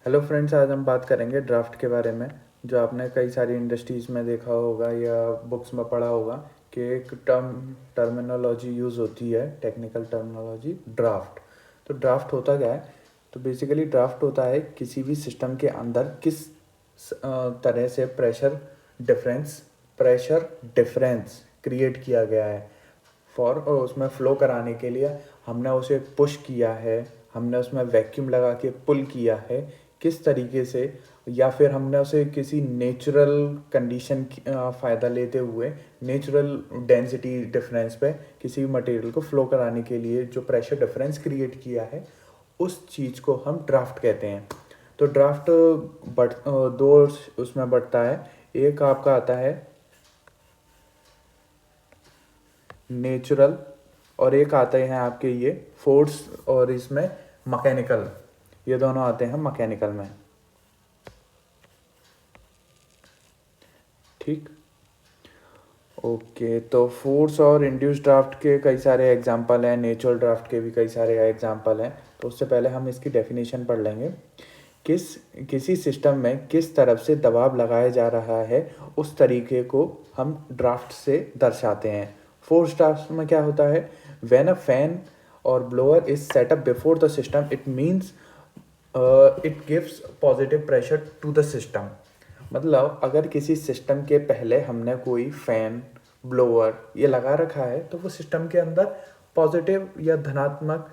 Hello friends, आज हम बात करेंगे ड्राफ्ट के बारे में। जो आपने कई सारी इंडस्ट्रीज़ में देखा होगा या बुक्स में पढ़ा होगा कि एक टर्मिनोलॉजी यूज़ होती है, टेक्निकल टर्मिनोलॉजी ड्राफ्ट। तो ड्राफ्ट होता क्या है? तो बेसिकली ड्राफ्ट होता है किसी भी सिस्टम के अंदर किस तरह से प्रेशर डिफरेंस क्रिएट किया गया है फॉर उसमें फ़्लो कराने के लिए। हमने उसे पुश किया है, हमने उसमें वैक्यूम लगा के पुल किया है किस तरीके से, या फिर हमने उसे किसी नेचुरल कंडीशन फ़ायदा लेते हुए नेचुरल डेंसिटी डिफरेंस पे किसी भी मटेरियल को फ्लो कराने के लिए जो प्रेशर डिफरेंस क्रिएट किया है, उस चीज़ को हम ड्राफ्ट कहते हैं। तो ड्राफ्ट दो उसमें बढ़ता है। एक आपका आता है नेचुरल, और एक आते हैं आपके ये फोर्स, और इसमें मैकेनिकल। ये दोनों आते हैं मैकेनिकल में। ठीक। ओके, तो फोर्स और इंड्यूस ड्राफ्ट के कई सारे एग्जांपल हैं, नेचुरल ड्राफ्ट के भी कई सारे एग्जांपल हैं। तो उससे पहले हम इसकी डेफिनेशन पढ़ लेंगे। किस किसी सिस्टम में किस तरफ से दबाव लगाया जा रहा है, उस तरीके को हम ड्राफ्ट से दर्शाते हैं। फोर्स ड्राफ्ट में क्या होता है? When a fan or blower is set up before the system, it means it gives positive pressure to the system. मतलब अगर किसी सिस्टम के पहले हमने कोई फैन, ब्लोअर ये लगा रखा है, तो वो सिस्टम के अंदर पॉजिटिव या धनात्मक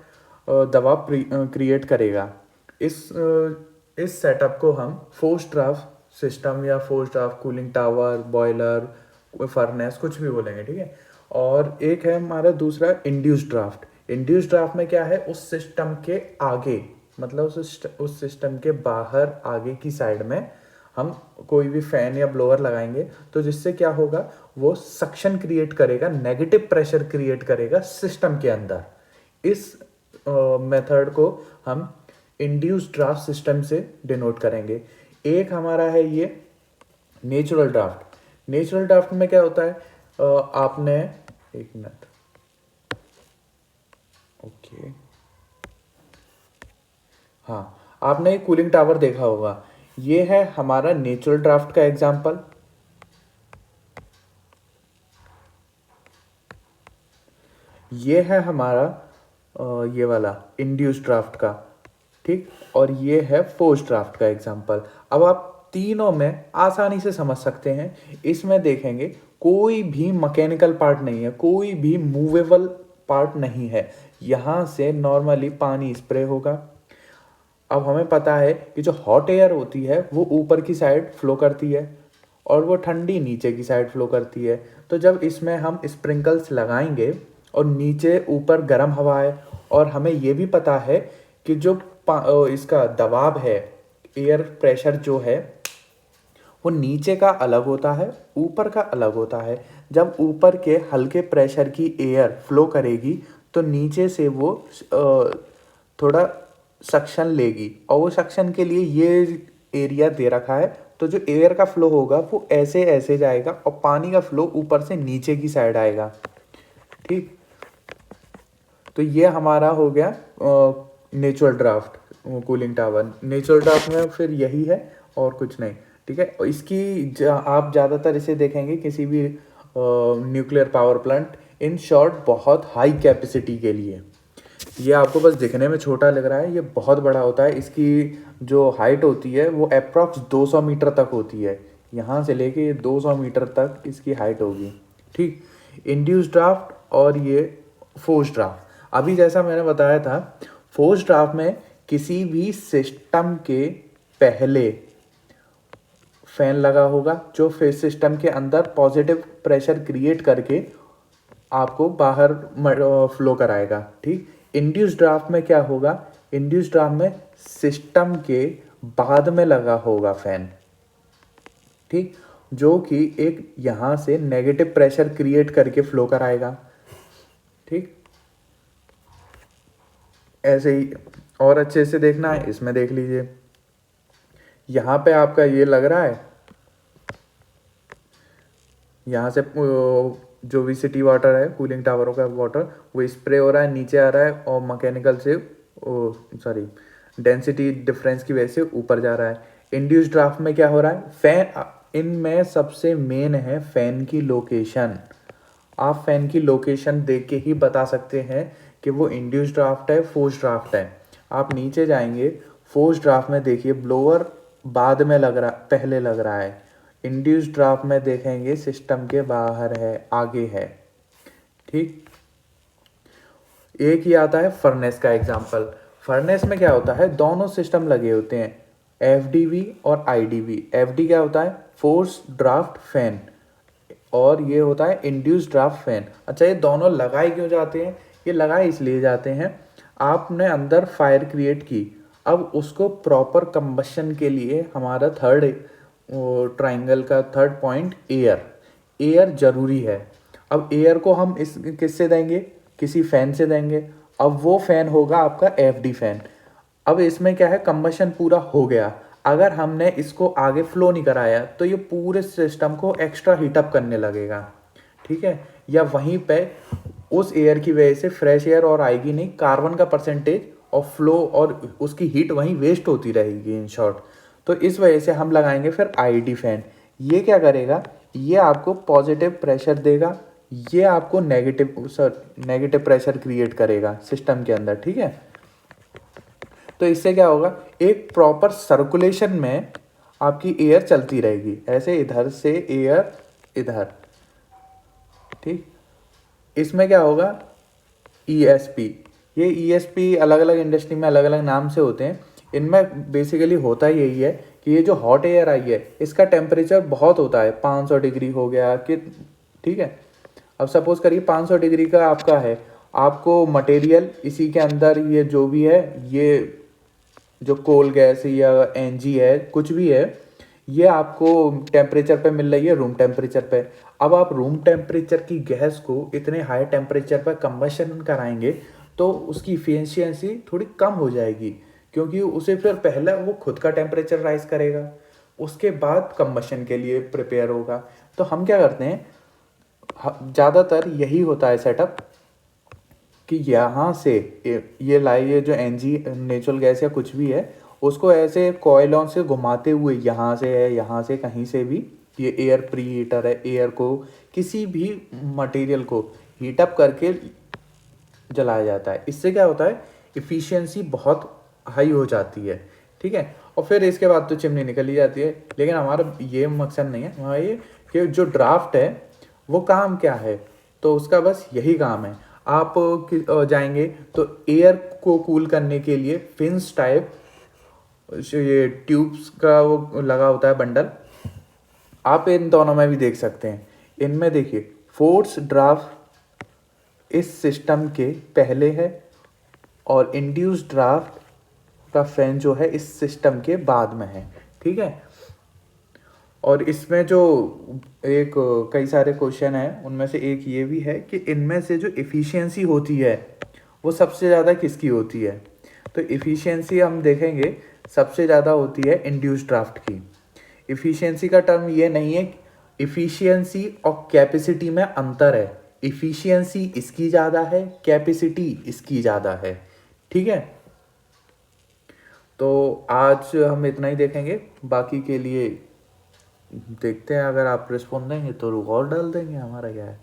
दबाव क्रिएट करेगा। इस सेटअप को हम फोर्स ड्राफ्ट सिस्टम या force draft cooling tower, boiler, furnace कुछ भी बोलेंगे, ठीक है। और एक है हमारा दूसरा इंड्यूस ड्राफ्ट। इंड्यूस ड्राफ्ट में क्या है? उस सिस्टम के आगे, मतलब उस सिस्टम के बाहर आगे की साइड में हम कोई भी फैन या ब्लोअर लगाएंगे, तो जिससे क्या होगा, वो सक्शन क्रिएट करेगा, नेगेटिव प्रेशर क्रिएट करेगा सिस्टम के अंदर। इस मेथड को हम इंड्यूस ड्राफ्ट सिस्टम से डिनोट करेंगे। एक हमारा है ये नेचुरल ड्राफ्ट। नेचुरल ड्राफ्ट में क्या होता है? आपने एक मिनट, ओके, हाँ, आपने एक कूलिंग टावर देखा होगा। ये है हमारा नेचुरल ड्राफ्ट का एग्जांपल। ये है हमारा ये वाला इंड्यूस ड्राफ्ट का, ठीक। और ये है फोर्स ड्राफ्ट का एग्जांपल। अब आप तीनों में आसानी से समझ सकते हैं। इसमें देखेंगे कोई भी मैकेनिकल पार्ट नहीं है, कोई भी मूवेबल पार्ट नहीं है। यहाँ से नॉर्मली पानी स्प्रे होगा। अब हमें पता है कि जो हॉट एयर होती है वो ऊपर की साइड फ्लो करती है, और वो ठंडी नीचे की साइड फ्लो करती है। तो जब इसमें हम स्प्रिंकल्स लगाएंगे और नीचे ऊपर गर्म हवा है, और हमें ये भी पता है कि जो इसका दबाव है, एयर प्रेशर जो है, वो नीचे का अलग होता है, ऊपर का अलग होता है। जब ऊपर के हल्के प्रेशर की एयर फ्लो करेगी, तो नीचे से वो थोड़ा सक्शन लेगी, और वो सक्शन के लिए ये एरिया दे रखा है। तो जो एयर का फ्लो होगा वो ऐसे ऐसे जाएगा, और पानी का फ्लो ऊपर से नीचे की साइड आएगा, ठीक। तो ये हमारा हो गया natural draft cooling tower. Natural draft में फिर यही है और कुछ नहीं, ठीक है। और आप ज़्यादातर इसे देखेंगे किसी भी nuclear power plant, in short बहुत हाई कैपेसिटी के लिए। ये आपको बस दिखने में छोटा लग रहा है, ये बहुत बड़ा होता है। इसकी जो हाइट होती है वो अप्रॉक्स 200 मीटर तक होती है। यहाँ से लेके ये 200 मीटर तक इसकी हाइट होगी, ठीक। इंड्यूस ड्राफ्ट और ये फोर्स ड्राफ्ट। अभी जैसा मैंने बताया था, फोर्स ड्राफ्ट में किसी भी सिस्टम के पहले फैन लगा होगा, जो फिर सिस्टम के अंदर पॉजिटिव प्रेशर क्रिएट करके आपको बाहर फ्लो कराएगा, ठीक। इंड्यूस ड्राफ्ट में क्या होगा? इंड्यूस ड्राफ्ट में सिस्टम के बाद में लगा होगा फैन, ठीक, जो कि एक यहाँ से नेगेटिव प्रेशर क्रिएट करके फ्लो कराएगा, ठीक। ऐसे ही और अच्छे से देखना है, इसमें देख लीजिए। यहाँ पे आपका ये लग रहा है, यहाँ से जो भी सिटी वाटर है, कूलिंग टावरों का वाटर, वो स्प्रे हो रहा है, नीचे आ रहा है, और मैकेनिकल से सॉरी डेंसिटी डिफरेंस की वजह से ऊपर जा रहा है। इंड्यूस ड्राफ्ट में क्या हो रहा है, फैन, इनमें सबसे मेन है फैन की लोकेशन। आप फैन की लोकेशन देख के ही बता सकते हैं कि वो इंड्यूस ड्राफ्ट है, फोर्स ड्राफ्ट है। आप नीचे जाएंगे, फोर्स ड्राफ्ट में देखिए ब्लोअर बाद में लग रहा, पहले लग रहा है। इंड्यूस ड्राफ्ट में देखेंगे सिस्टम के बाहर है, आगे है। ठीक, एक ही आता है फर्नेस का एग्जांपल। फर्नेस में क्या होता है, दोनों सिस्टम लगे होते हैं, एफडीवी और आईडीवी। एफडी क्या होता है, फोर्स ड्राफ्ट फैन, और ये होता है इंड्यूस ड्राफ्ट फैन। अच्छा, ये दोनों लगाए क्यों जाते हैं, ये लगाए इसलिए जाते हैं, आपने अंदर फायर क्रिएट की, अब उसको प्रॉपर कंबशन के लिए हमारा थर्ड ट्राइंगल का थर्ड पॉइंट एयर, एयर जरूरी है। अब एयर को हम इस किससे देंगे, किसी फैन से देंगे। अब वो फैन होगा आपका एफडी फैन। अब इसमें क्या है, कंबशन पूरा हो गया, अगर हमने इसको आगे फ्लो नहीं कराया तो ये पूरे सिस्टम को एक्स्ट्रा हीटअप करने लगेगा। ठीक है, या वहीं पे उस एयर की वजह से फ्रेश एयर और आएगी नहीं, कार्बन का परसेंटेज और फ्लो और उसकी हीट वहीं वेस्ट होती रहेगी इन शॉर्ट। तो इस वजह से हम लगाएंगे फिर आईडी फैन। ये क्या करेगा, ये आपको पॉजिटिव प्रेशर देगा, ये आपको नेगेटिव प्रेशर क्रिएट करेगा सिस्टम के अंदर। ठीक है, तो इससे क्या होगा, एक प्रॉपर सर्कुलेशन में आपकी एयर चलती रहेगी, ऐसे इधर से एयर इधर। ठीक, इसमें क्या होगा, ईएसपी, ये ईएसपी अलग अलग इंडस्ट्री में अलग अलग नाम से होते हैं। इनमें बेसिकली होता यही है कि ये जो हॉट एयर आई है इसका टेम्परेचर बहुत होता है, 500 डिग्री हो गया कि, ठीक है। अब सपोज करिए 500 डिग्री का आपका है, आपको मटेरियल इसी के अंदर ये जो भी है, ये जो कोल गैस या एनजी है, कुछ भी है, ये आपको टेम्परेचर पे मिल रही है, रूम टेम्परेचर पे। अब आप रूम टेम्परेचर की गैस को इतने हाई टेम्परेचर पर कंबशन कराएंगे तो उसकी इफिशियंसी थोड़ी कम हो जाएगी, क्योंकि उसे फिर पहले वो खुद का टेम्परेचर राइज करेगा, उसके बाद कंबशन के लिए प्रिपेयर होगा। तो हम क्या करते हैं, ज़्यादातर यही होता है सेटअप कि यहाँ से ये ये जो एनजी नेचुरल गैस या कुछ भी है, उसको ऐसे कॉइलों से घुमाते हुए, यहाँ से है, यहाँ से कहीं से भी, ये एयर प्री हीटर है, एयर को किसी भी मटेरियल को हीटअप करके जलाया जाता है। इससे क्या होता है, इफ़िशियंसी बहुत हाई हो जाती है। ठीक है, और फिर इसके बाद तो चिमनी निकल ही जाती है। लेकिन हमारा ये मकसद नहीं है, हमारा ये कि जो ड्राफ्ट है वो काम क्या है, तो उसका बस यही काम है। आप जाएंगे तो एयर को कूल करने के लिए फिन्स टाइप ये ट्यूब्स का वो लगा होता है बंडल, आप इन दोनों में भी देख सकते हैं। इनमें देखिए फोर्स ड्राफ्ट इस सिस्टम के पहले है और इंड्यूस ड्राफ्ट का फैन जो है इस सिस्टम के बाद में है। ठीक है, और इसमें जो एक कई सारे क्वेश्चन हैं, उनमें से एक ये भी है कि इनमें से जो इफ़िशियंसी होती है वो सबसे ज़्यादा किसकी होती है। तो इफ़िशियंसी हम देखेंगे सबसे ज़्यादा होती है इंड्यूस ड्राफ्ट की। इफ़िशियंसी का टर्म ये नहीं है, इफ़िशियंसी और कैपेसिटी में अंतर है, इफ़िशियंसी इसकी ज़्यादा है, कैपेसिटी इसकी ज़्यादा है। ठीक है, तो आज हम इतना ही देखेंगे, बाकी के लिए देखते हैं, अगर आप रिस्पॉन्ड देंगे तो और डाल देंगे, हमारा क्या है।